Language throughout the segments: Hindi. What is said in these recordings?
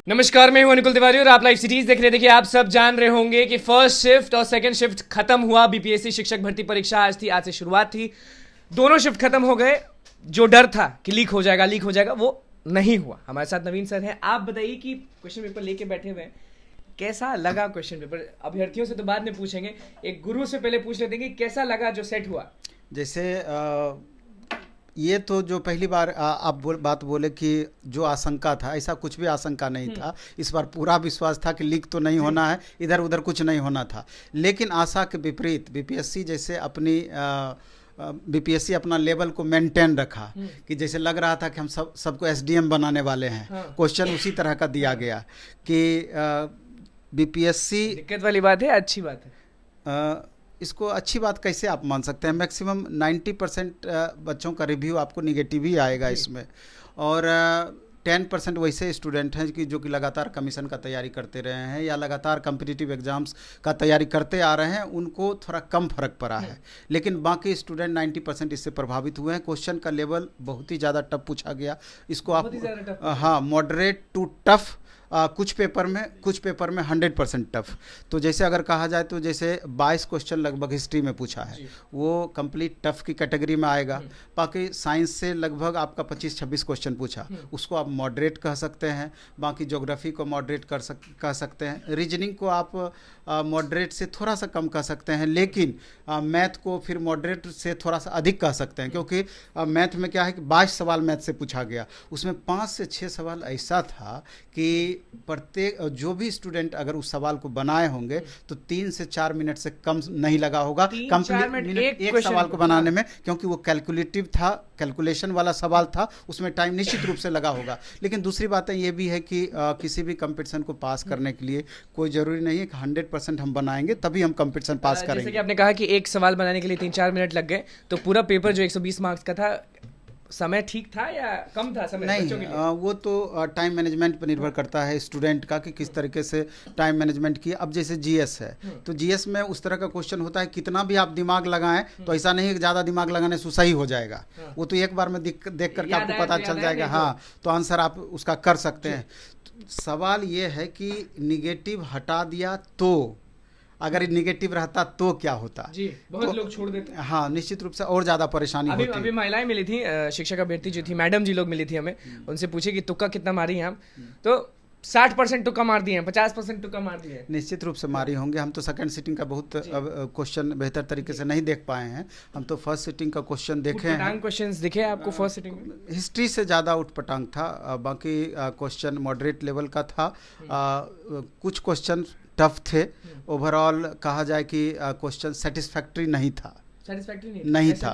नमस्कार, मैं हूं अनुकुल तिवारी और आप लाइव सिटीज देख रहे थे। कि आप सब जान रहे होंगे कि फर्स्ट शिफ्ट और सेकंड शिफ्ट खत्म हुआ। बीपीएससी शिक्षक भर्ती परीक्षा आज से शुरुआत थी। दोनों शिफ्ट खत्म हो गए। जो डर था कि लीक हो जाएगा वो नहीं हुआ। हमारे साथ नवीन सर हैं। आप बताइए कि क्वेश्चन पेपर लेके बैठे हुए हैं, कैसा लगा क्वेश्चन पेपर? अभ्यर्थियों से तो बाद में पूछेंगे, एक गुरु से पहले पूछ लेते हैं कि कैसा लगा जो सेट हुआ। जैसे ये तो जो पहली बार आप बात बोले कि जो आशंका था, ऐसा कुछ भी आशंका नहीं था। इस बार पूरा विश्वास था कि लीक तो नहीं होना है, इधर उधर कुछ नहीं होना था। लेकिन आशा के विपरीत बीपीएससी जैसे बीपीएससी अपना लेवल को मेंटेन रखा कि जैसे लग रहा था कि हम सबको एसडीएम बनाने वाले हैं। क्वेश्चन उसी तरह का दिया गया कि बीपीएससी दिक्कत वाली बात है, अच्छी बात है। इसको अच्छी बात कैसे आप मान सकते हैं? मैक्सिमम 90% बच्चों का रिव्यू आपको निगेटिव ही आएगा इसमें, और 10% वैसे स्टूडेंट हैं कि जो कि लगातार कमीशन का तैयारी करते रहे हैं या लगातार कम्पिटिटिव एग्जाम्स का तैयारी करते आ रहे हैं, उनको थोड़ा कम फर्क पड़ा है। लेकिन बाकी स्टूडेंट 90% इससे प्रभावित हुए हैं। क्वेश्चन का लेवल बहुत ही ज़्यादा टफ पूछा गया। इसको आप हाँ, मॉडरेट टू टफ, कुछ पेपर में 100% टफ। तो जैसे अगर कहा जाए तो जैसे 22 क्वेश्चन लगभग हिस्ट्री में पूछा है, वो कंप्लीट टफ की कैटेगरी में आएगा। बाकी साइंस से लगभग आपका 25-26 क्वेश्चन पूछा, उसको आप मॉडरेट कह सकते हैं। बाकी ज्योग्राफी को मॉडरेट कह सकते हैं। रीजनिंग को आप मॉडरेट से थोड़ा सा कम कह सकते हैं। लेकिन मैथ को फिर मॉडरेट से थोड़ा सा अधिक कह सकते हैं, क्योंकि मैथ में क्या है कि 22 सवाल मैथ से पूछा गया। उसमें 5 से 6 सवाल ऐसा था कि प्रत्येक जो भी स्टूडेंट अगर उस सवाल को बनाए होंगे तो 3 से 4 मिनट से कम नहीं लगा होगा कंप्लीट एक सवाल को बनाने में, क्योंकि वो कैलकुलेटिव था, कैलकुलेशन वाला सवाल था। उसमें टाइम निश्चित रूप से लगा होगा। लेकिन दूसरी बात ये भी है कि किसी भी कंपटीशन को पास करने के लिए कोई ज़रूरी नहीं है कि 100% हम बनाएंगे तभी हम कंपटीशन पास करेंगे। जैसे कि आपने कहा कि एक सवाल बनाने के लिए 3-4 मिनट लग गए, तो पूरा पेपर जो 120 मार्क्स का था, समय ठीक था या कम था समय? नहीं, वो तो टाइम मैनेजमेंट पर निर्भर करता है स्टूडेंट का कि किस तरीके से टाइम मैनेजमेंट किया। अब जैसे जीएस है तो जीएस में उस तरह का क्वेश्चन होता है, कितना भी आप दिमाग लगाएं तो ऐसा नहीं है कि ज़्यादा दिमाग लगाने से सही हो जाएगा। वो तो एक बार में देख करके आपको पता चल जाएगा। हाँ, तो आंसर आप उसका कर सकते हैं। सवाल ये है कि निगेटिव हटा दिया तो, अगर निगेटिव रहता तो क्या होता? जी, बहुत लोग छोड़ देते हैं। हाँ, निश्चित रूप से और ज़्यादा परेशानी होती है। अभी महिलाएं मिली थी, शिक्षक अभ्यर्थी जो थी, मैडम जी लोग मिली थी हमें। उनसे पूछे कि तुक्का कितना मारी हैं आप, तो 60% तुक्का मार दिए हैं, 50% तुक्का मार दिए हैं। निश्चित रूप से मारी होंगे। हम तो सेकंड सिटिंग का बहुत क्वेश्चन बेहतर तरीके से नहीं देख पाए हैं। हम तो फर्स्ट सिटिंग का क्वेश्चन देखे हैं। क्वेश्चंस दिखे आपको फर्स्ट सिटिंग में? हिस्ट्री से ज़्यादा उठपटांग था। बाकी क्वेश्चन मॉडरेट लेवल का था। कुछ क्वेश्चन टफ थे। ओवरऑल कहा जाए कि क्वेश्चन सेटिस्फैक्ट्री नहीं था। नहीं था।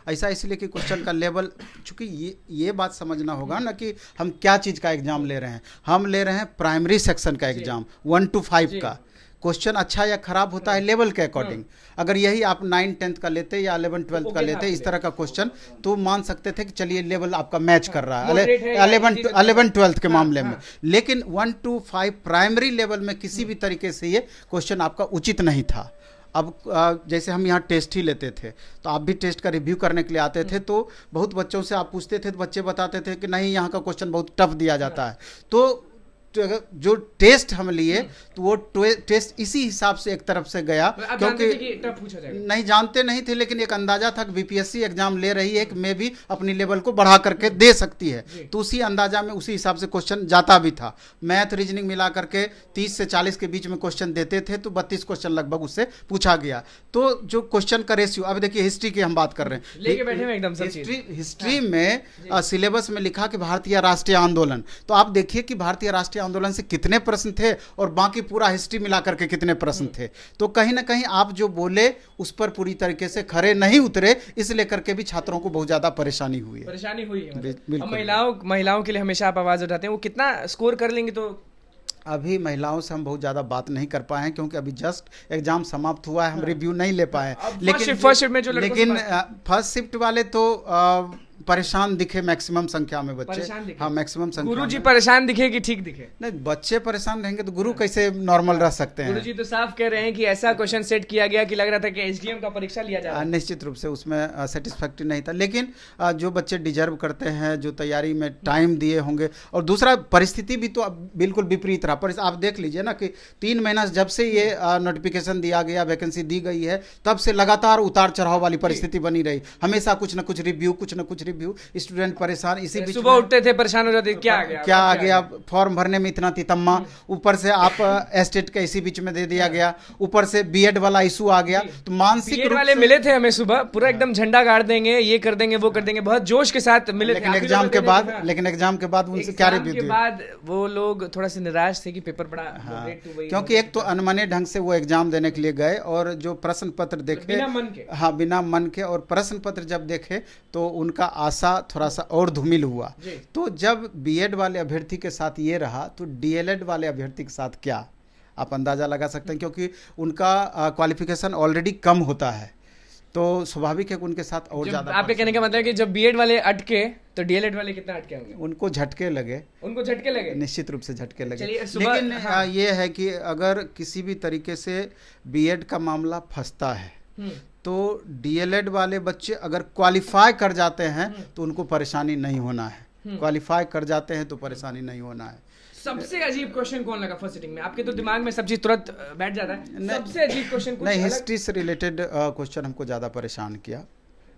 ऐसा इसलिए कि क्वेश्चन का लेवल, चूंकि ये बात समझना होगा ना कि हम क्या चीज़ का एग्जाम ले रहे हैं। हम ले रहे हैं प्राइमरी सेक्शन का एग्जाम, 1 to 5 का। क्वेश्चन अच्छा या खराब होता है लेवल के अकॉर्डिंग। अगर यही आप 9-10th का लेते या 11-12th का लेते इस तरह का क्वेश्चन, तो मान सकते थे कि चलिए लेवल आपका मैच कर रहा है 11-12th के मामले में। लेकिन 1 to 5 प्राइमरी लेवल में किसी भी तरीके से ये क्वेश्चन आपका उचित नहीं था। अब जैसे हम यहाँ टेस्ट ही लेते थे, तो आप भी टेस्ट का रिव्यू करने के लिए आते थे, तो बहुत बच्चों से आप पूछते थे तो बच्चे बताते थे कि नहीं, यहाँ का क्वेश्चन बहुत टफ दिया जाता है। तो जो टेस्ट हम लिए तो वो टेस्ट इसी हिसाब से एक तरफ से गया, क्योंकि नहीं जानते नहीं थे, लेकिन एक अंदाजा था कि बीपीएससी एग्जाम ले रही है कि मैं भी अपनी लेवल को बढ़ा करके दे सकती है। तो उसी अंदाजा में उसी हिसाब से क्वेश्चन जाता भी था। मैथ रीजनिंग मिला करके 30 से 40 के बीच में क्वेश्चन देते थे, तो 32 क्वेश्चन लगभग उससे पूछा गया। तो जो क्वेश्चन का रेशियो, अब देखिए हिस्ट्री की हम बात कर रहे हैं। हिस्ट्री में सिलेबस में लिखा कि भारतीय राष्ट्रीय आंदोलन, तो आप देखिए कि भारतीय राष्ट्रीय आंदोलन से कितने प्रश्न थे और बाकी पूरा हिस्ट्री मिला करके कितने प्रश्न थे। तो कहीं ना कहीं आप जो बोले उस पर पूरी तरीके से खरे नहीं उतरे, इसलिए करके भी छात्रों को बहुत ज्यादा परेशानी हुई है। महिलाओं के लिए हमेशा आप आवाज उठाते हैं, वो कितना स्कोर कर लेंगे? तो अभी महिलाओं से हम बहुत ज़्यादा बात नहीं कर पाए हैं, क्योंकि अभी जस्ट एग्जाम समाप्त हुआ है, हम रिव्यू नहीं ले पाए। लेकिन फर्स्ट शिफ्ट वाले तो परेशान दिखे मैक्सिमम संख्या में बच्चे। परेशान दिखे। हाँ, मैक्सिमम संख्या गुरु जी में। परेशान दिखे कि ठीक दिखे? नहीं, बच्चे परेशान रहेंगे तो गुरु कैसे नॉर्मल रह सकते हैं? गुरु जी तो साफ कह रहे हैं कि ऐसा क्वेश्चन सेट किया गया कि लग रहा था कि एसडीएम का परीक्षा लिया जा रहा है। निश्चित रूप से उसमें सेटिस्फैक्ट्री नहीं था, लेकिन जो बच्चे डिजर्व करते हैं, जो तैयारी में टाइम दिए होंगे, और दूसरा परिस्थिति भी तो अब बिल्कुल विपरीत रहा। आप देख लीजिए ना कि 3 महीना जब से ये नोटिफिकेशन दिया गया, वैकेंसी दी गई है, तब से लगातार उतार चढ़ाव वाली परिस्थिति बनी रही। हमेशा कुछ ना कुछ रिव्यू, स्टूडेंट परेशान। इसी बीच सुबह उठते थे परेशान हो जाते, क्या आ गया, फॉर्म भरने में इतना तितम्मा, ऊपर से आप एस्टेट का इसी बीच में दे दिया गया, ऊपर से बीएड वाला इशू आ गया। तो मानसिक बीएड वाले मिले थे हमें सुबह, पूरा एकदम झंडा गाड़ देंगे, ये कर देंगे, वो कर देंगे, बहुत जोश के साथ मिले थे। लेकिन एग्जाम के बाद उनसे क्या रिव्यू दिया? बाद वो लोग थोड़ा से निराश थे कि पेपर पड़ा। हाँ, क्योंकि एक तो अनमने ढंग से वो एग्जाम देने के लिए गए, और जो प्रश्न पत्र देखे बिना मन के, हाँ बिना मन के, और प्रश्न पत्र जब देखे तो उनका आशा थोड़ा सा और धूमिल हुआ। तो जब बीएड वाले अभ्यर्थी के साथ ये रहा, तो डीएलएड वाले अभ्यर्थी के साथ क्या, आप अंदाजा लगा सकते हैं, क्योंकि उनका क्वालिफिकेशन ऑलरेडी कम होता है, तो स्वाभाविक है कि उनके साथ और ज्यादा। आपके कहने का मतलब है कि जब बीएड वाले अटके तो डीएलएड वाले कितना अटके होंगे? उनको झटके लगे, निश्चित रूप से झटके लगे। लेकिन हाँ, ये है कि अगर किसी भी तरीके से बीएड का मामला फंसता है तो डीएलएड वाले बच्चे अगर क्वालिफाई कर जाते हैं तो उनको परेशानी नहीं होना है, क्वालिफाई कर जाते हैं तो परेशानी नहीं होना है। सबसे अजीब क्वेश्चन कौन लगा फर्स्ट सिटिंग में? आपके तो दिमाग में सब चीज तुरंत बैठ जाता है। सबसे अजीब क्वेश्चन नहीं, हिस्ट्री से रिलेटेड क्वेश्चन हमको ज्यादा परेशान किया।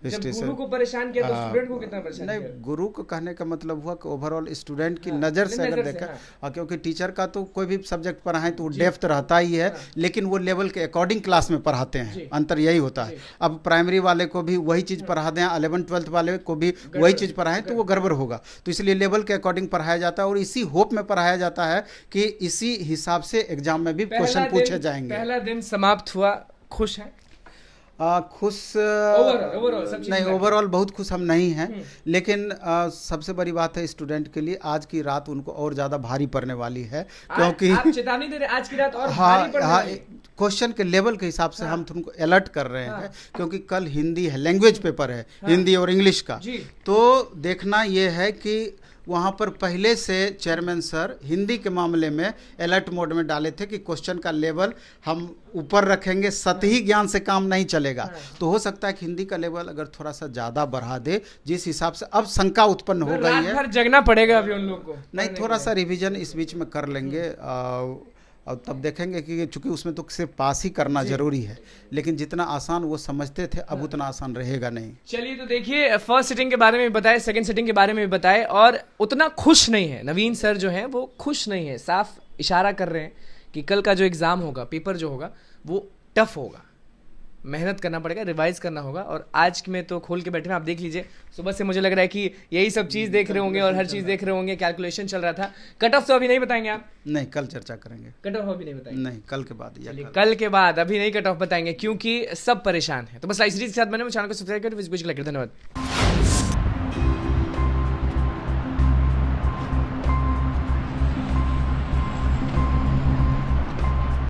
जब गुरु को परेशान किया तो स्टूडेंट को कितना परेशान किया? नहीं, गुरु को कहने का मतलब हुआ कि ओवरऑल स्टूडेंट की नज़र से अगर देखा, क्योंकि टीचर का तो कोई भी सब्जेक्ट पढ़ाएं तो डेप्थ रहता ही है, लेकिन वो लेवल के अकॉर्डिंग क्लास में पढ़ाते हैं, अंतर यही होता है। अब प्राइमरी वाले को भी वही चीज़ पढ़ा दें, 11th-12th वाले को भी वही चीज़ पढ़ाएं तो वो गड़बड़ होगा। तो इसलिए लेवल के अकॉर्डिंग पढ़ाया जाता है, और इसी होप में पढ़ाया जाता है कि इसी हिसाब से एग्जाम में भी क्वेश्चन पूछे जाएंगे। पहला दिन समाप्त हुआ, खुश है? खुश ओवरऑल नहीं, ओवरऑल बहुत खुश हम नहीं हैं, लेकिन सबसे बड़ी बात है स्टूडेंट के लिए, आज की रात उनको और ज़्यादा भारी पड़ने वाली है, क्योंकि आप चेतावनी दे रहे आज की रात और भारी पड़ने वाली है। क्वेश्चन के लेवल के हिसाब से हम तुमको अलर्ट कर रहे हैं, क्योंकि कल हिंदी है, लैंग्वेज पेपर है, हिंदी और इंग्लिश का। तो देखना ये है कि वहाँ पर पहले से चेयरमैन सर हिंदी के मामले में अलर्ट मोड में डाले थे कि क्वेश्चन का लेवल हम ऊपर रखेंगे, सतही ज्ञान से काम नहीं चलेगा। तो हो सकता है कि हिंदी का लेवल अगर थोड़ा सा ज़्यादा बढ़ा दे, जिस हिसाब से अब शंका उत्पन्न हो गई है, जगना पड़ेगा अभी उन लोग को। नहीं, थोड़ा सा रिविजन इस बीच में कर लेंगे, और तब देखेंगे कि चूंकि उसमें तो सिर्फ पास ही करना जरूरी है, लेकिन जितना आसान वो समझते थे अब उतना आसान रहेगा नहीं। चलिए, तो देखिए, फर्स्ट सिटिंग के बारे में बताए, सेकंड सिटिंग के बारे में भी बताए, और उतना खुश नहीं है नवीन सर जो हैं, वो खुश नहीं है। साफ इशारा कर रहे हैं कि कल का जो एग्ज़ाम होगा, पेपर जो होगा, वो टफ होगा, मेहनत करना पड़ेगा, रिवाइज करना होगा। और आज में तो खोल के बैठे हैं, आप देख लीजिए, सुबह से मुझे लग रहा है कि यही सब चीज़ देख रहे होंगे और हर चीज़ देख रहे होंगे, कैलकुलेशन चल रहा था। कट ऑफ तो अभी नहीं बताएंगे आप? नहीं, कल चर्चा करेंगे। कट ऑफ अभी नहीं बताएंगे? नहीं, कल के बाद। कल के बाद अभी नहीं कट ऑफ बताएंगे, क्योंकि सब परेशान है। तो बस लाइव सीरीज के साथ बने, चैनल को सब्सक्राइब करें। धन्यवाद।